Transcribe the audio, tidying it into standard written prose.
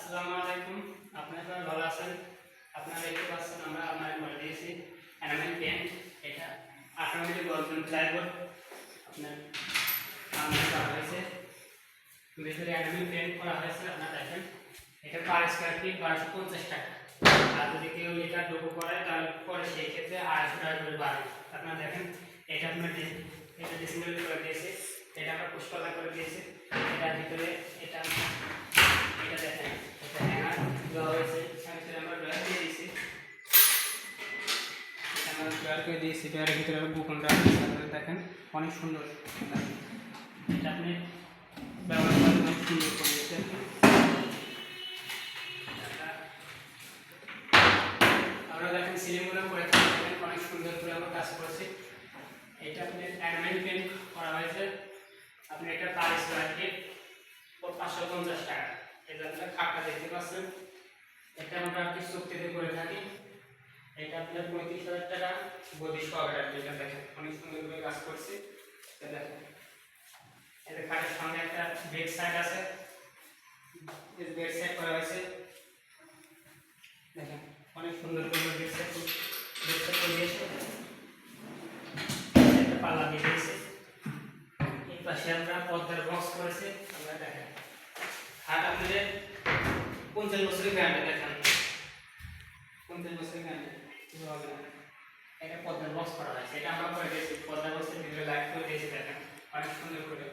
আসসালামু আলাইকুম। আপনারা সবাই ভালো আছেন? আপনারা দেখতে পাচ্ছেন আমরা আলমারি করে দিয়েছি এনামেল পেন্ট। এটা 18 মিলি গর্জন প্লাইবোর্ড আপনার আলমারি করা হয়েছে। ভিতরে এনামেল পেন্ট করা হয়েছে। আপনারা দেখেন এটা পার স্কয়ার ফিট 1250 টাকা। আর যদি কেউ লিটার ডোবো করে তাহলে পরে সেই ক্ষেত্রে 250 টাকা করে বাড়ে। আপনারা দেখেন এটা আপনার এটা ডিসমেল করে দিয়েছে, এটা আমরা পুষ্পালা করে দিয়েছে। এটার ভিতরে এটা এটা দেখেন এটা হ্যাঙ্গার দেওয়া হয়েছে, সাথে আমরা ড্রয়ার দিয়ে দিয়েছি। আমরা ড্রয়ার করে দিয়েছি, ড্রয়ারের ভিতরে বুকন রাখা দেখেন অনেক সুন্দর। এটা আপনি ব্যবহার করে অনেক সুন্দর করে দিয়েছে। আমরা দেখেন সিলিংগুলো করে দেখেন অনেক সুন্দর করে আমরা কাজ করেছি। এটা আপনি এনামেল পেন্ট করা হয়েছে। আপনি এটা পার স্কয়ার ফিট 550 টাকা। এই যে আপনারা খাটটা দেখতে পাচ্ছেন, এটা আমরা আর কি চুক্তিতে করে থাকি। এটা আপনার 35,000 টাকা গদি সহকারে। এটা দেখেন অনেক সুন্দর করে কাজ করছি। এটা দেখেন এই খাটের সামনে একটা বেড সাইড আছে, এই বেড সাইড করা হয়েছে। দেখেন অনেক সুন্দর করে বেড সাইড করে দিয়েছে। একটা পাল্লা দিয়ে দিয়েছে। এই পাশে আমরা পর্দার বক্স করেছি। আমরা দেখেন খাট আপনাদের 50 বছরের গ্যারান্টি। দেখেন 50 বছরের গ্যারান্টি হবে না। এটা পর্দার বক্স করা হয়েছে, এটা আমরা করে দিয়েছি। পর্দার বক্সের ভিতরে লাইট করে দিয়েছি। দেখেন অনেক সুন্দর করে।